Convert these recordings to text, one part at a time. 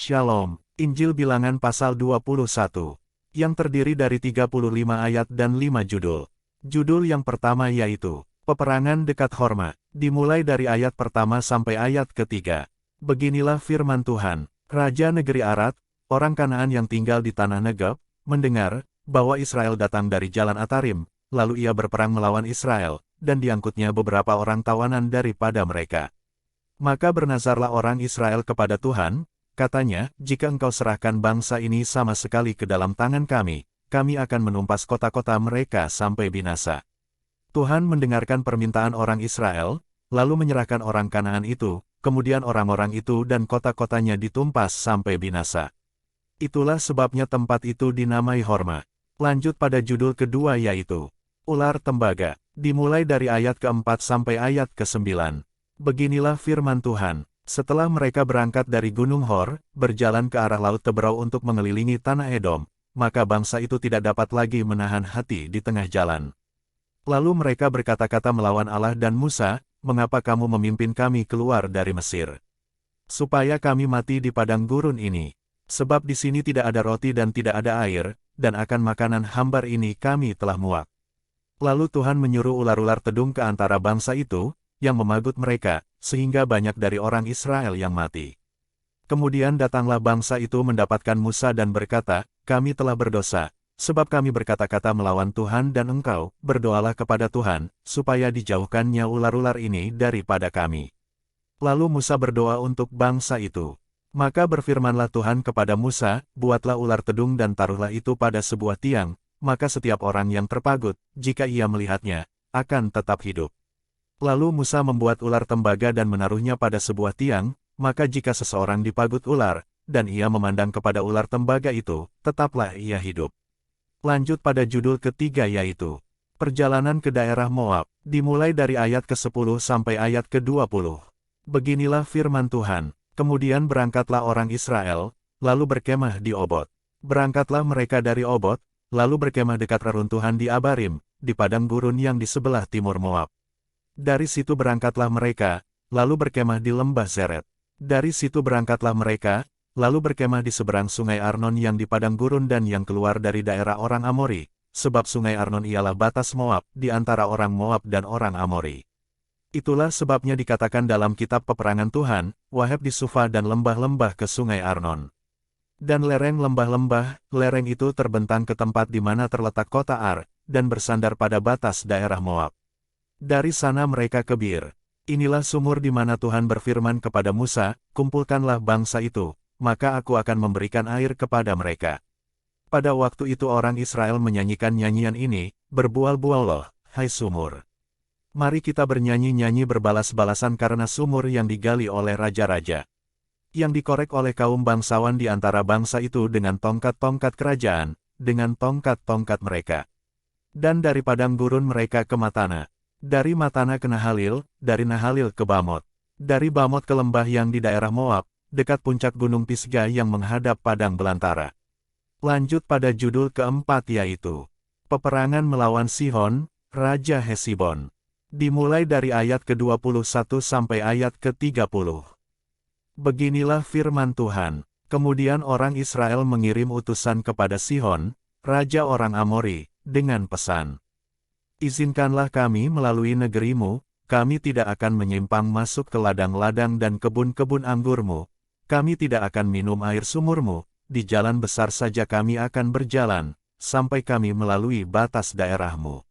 Shalom, Injil Bilangan pasal 21, yang terdiri dari 35 ayat dan 5 judul. Judul yang pertama yaitu, Peperangan dekat Horma, dimulai dari ayat pertama sampai ayat ketiga. Beginilah firman Tuhan, Raja negeri Arad, orang Kanaan yang tinggal di tanah Negeb, mendengar bahwa Israel datang dari jalan Atarim, lalu ia berperang melawan Israel, dan diangkutnya beberapa orang tawanan daripada mereka. Maka bernazarlah orang Israel kepada Tuhan, katanya, jika engkau serahkan bangsa ini sama sekali ke dalam tangan kami akan menumpas kota-kota mereka sampai binasa. Tuhan mendengarkan permintaan orang Israel, lalu menyerahkan orang Kanaan itu, kemudian orang-orang itu dan kota-kotanya ditumpas sampai binasa. Itulah sebabnya tempat itu dinamai Horma. Lanjut pada judul kedua yaitu, Ular Tembaga, dimulai dari ayat keempat sampai ayat ke-9. Beginilah firman Tuhan. Setelah mereka berangkat dari Gunung Hor, berjalan ke arah Laut Teberau untuk mengelilingi tanah Edom, maka bangsa itu tidak dapat lagi menahan hati di tengah jalan. Lalu mereka berkata-kata melawan Allah dan Musa, "Mengapa kamu memimpin kami keluar dari Mesir? Supaya kami mati di padang gurun ini. Sebab di sini tidak ada roti dan tidak ada air, dan akan makanan hambar ini kami telah muak." Lalu Tuhan menyuruh ular-ular tedung ke antara bangsa itu, yang memagut mereka, sehingga banyak dari orang Israel yang mati. Kemudian datanglah bangsa itu mendapatkan Musa dan berkata, "Kami telah berdosa, sebab kami berkata-kata melawan Tuhan dan engkau, berdoalah kepada Tuhan, supaya dijauhkannya ular-ular ini daripada kami." Lalu Musa berdoa untuk bangsa itu. Maka berfirmanlah Tuhan kepada Musa, "Buatlah ular tedung dan taruhlah itu pada sebuah tiang, maka setiap orang yang terpagut, jika ia melihatnya, akan tetap hidup." Lalu Musa membuat ular tembaga dan menaruhnya pada sebuah tiang, maka jika seseorang dipagut ular, dan ia memandang kepada ular tembaga itu, tetaplah ia hidup. Lanjut pada judul ketiga yaitu, Perjalanan ke daerah Moab, dimulai dari ayat ke-10 sampai ayat ke-20. Beginilah firman Tuhan, kemudian berangkatlah orang Israel, lalu berkemah di Obot. Berangkatlah mereka dari Obot, lalu berkemah dekat reruntuhan di Abarim, di padang gurun yang di sebelah timur Moab. Dari situ berangkatlah mereka, lalu berkemah di lembah Zeret. Dari situ berangkatlah mereka, lalu berkemah di seberang sungai Arnon yang di padang gurun dan yang keluar dari daerah orang Amori, sebab sungai Arnon ialah batas Moab, di antara orang Moab dan orang Amori. Itulah sebabnya dikatakan dalam kitab peperangan Tuhan, Waheb di Sufa dan lembah-lembah ke sungai Arnon. Dan lereng lembah-lembah, lereng itu terbentang ke tempat di mana terletak kota Ar, dan bersandar pada batas daerah Moab. Dari sana mereka ke Bir. Inilah sumur di mana Tuhan berfirman kepada Musa, "Kumpulkanlah bangsa itu, maka aku akan memberikan air kepada mereka." Pada waktu itu orang Israel menyanyikan nyanyian ini, "Berbual-buallah, hai sumur. Mari kita bernyanyi-nyanyi berbalas-balasan karena sumur yang digali oleh raja-raja, yang dikorek oleh kaum bangsawan di antara bangsa itu dengan tongkat-tongkat kerajaan, dengan tongkat-tongkat mereka. Dan dari padang gurun mereka ke Matana. Dari Matana ke Nahalil, dari Nahalil ke Bamot. Dari Bamot ke lembah yang di daerah Moab, dekat puncak gunung Pisga yang menghadap padang belantara." Lanjut pada judul keempat yaitu, Peperangan melawan Sihon, Raja Hesibon. Dimulai dari ayat ke-21 sampai ayat ke-30. Beginilah firman Tuhan, kemudian orang Israel mengirim utusan kepada Sihon, Raja orang Amori, dengan pesan, "Izinkanlah kami melalui negerimu, kami tidak akan menyimpang masuk ke ladang-ladang dan kebun-kebun anggurmu, kami tidak akan minum air sumurmu, di jalan besar saja kami akan berjalan, sampai kami melalui batas daerahmu."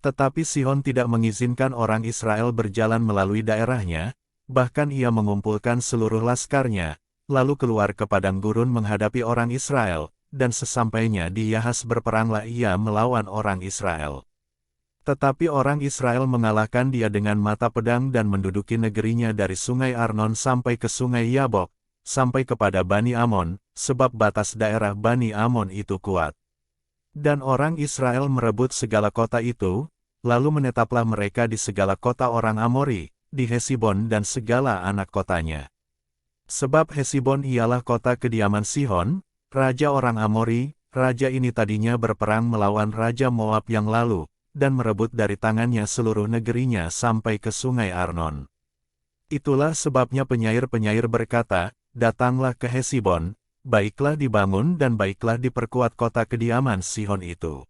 Tetapi Sihon tidak mengizinkan orang Israel berjalan melalui daerahnya, bahkan ia mengumpulkan seluruh laskarnya, lalu keluar ke padang gurun menghadapi orang Israel, dan sesampainya di Yahas berperanglah ia melawan orang Israel. Tetapi orang Israel mengalahkan dia dengan mata pedang dan menduduki negerinya dari sungai Arnon sampai ke sungai Yabok, sampai kepada Bani Amon, sebab batas daerah Bani Amon itu kuat. Dan orang Israel merebut segala kota itu, lalu menetaplah mereka di segala kota orang Amori, di Hesibon dan segala anak kotanya. Sebab Hesibon ialah kota kediaman Sihon, raja orang Amori. Raja ini tadinya berperang melawan raja Moab yang lalu, dan merebut dari tangannya seluruh negerinya sampai ke sungai Arnon. Itulah sebabnya penyair-penyair berkata, datanglah ke Hesibon, baiklah dibangun dan baiklah diperkuat kota kediaman Sihon itu.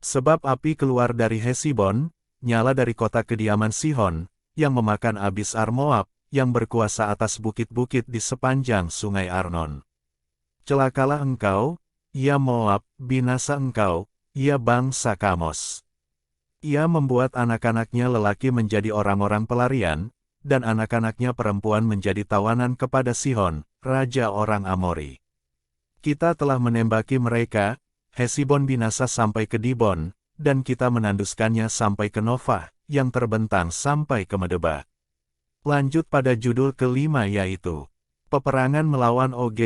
Sebab api keluar dari Hesibon, nyala dari kota kediaman Sihon, yang memakan abis Moab, yang berkuasa atas bukit-bukit di sepanjang sungai Arnon. Celakalah engkau, ya Moab, binasa engkau, ya bangsa Kamos. Ia membuat anak-anaknya lelaki menjadi orang-orang pelarian, dan anak-anaknya perempuan menjadi tawanan kepada Sihon, raja orang Amori. Kita telah menembaki mereka, Hesibon binasa sampai ke Dibon, dan kita menanduskannya sampai ke Nofah, yang terbentang sampai ke Medeba. Lanjut pada judul kelima yaitu, Peperangan melawan Og,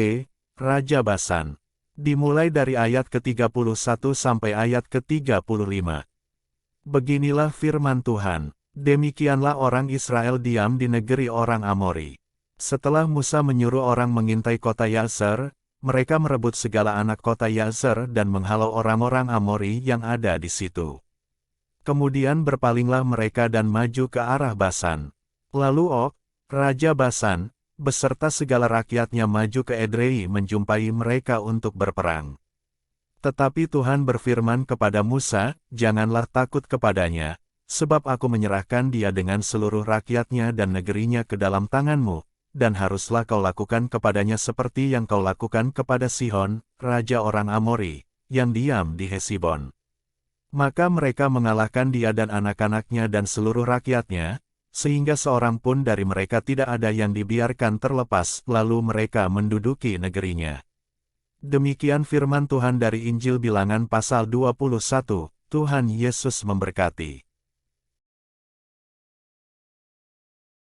Raja Basan. Dimulai dari ayat ke-31 sampai ayat ke-35. Beginilah firman Tuhan. Demikianlah orang Israel diam di negeri orang Amori. Setelah Musa menyuruh orang mengintai kota Yazer, mereka merebut segala anak kota Yazer dan menghalau orang-orang Amori yang ada di situ. Kemudian berpalinglah mereka dan maju ke arah Basan. Lalu Og, Raja Basan, beserta segala rakyatnya maju ke Edrei menjumpai mereka untuk berperang. Tetapi Tuhan berfirman kepada Musa, "Janganlah takut kepadanya, sebab aku menyerahkan dia dengan seluruh rakyatnya dan negerinya ke dalam tanganmu, dan haruslah kau lakukan kepadanya seperti yang kau lakukan kepada Sihon, raja orang Amori, yang diam di Hesibon." Maka mereka mengalahkan dia dan anak-anaknya dan seluruh rakyatnya, sehingga seorang pun dari mereka tidak ada yang dibiarkan terlepas, lalu mereka menduduki negerinya. Demikian firman Tuhan dari Injil Bilangan pasal 21, Tuhan Yesus memberkati.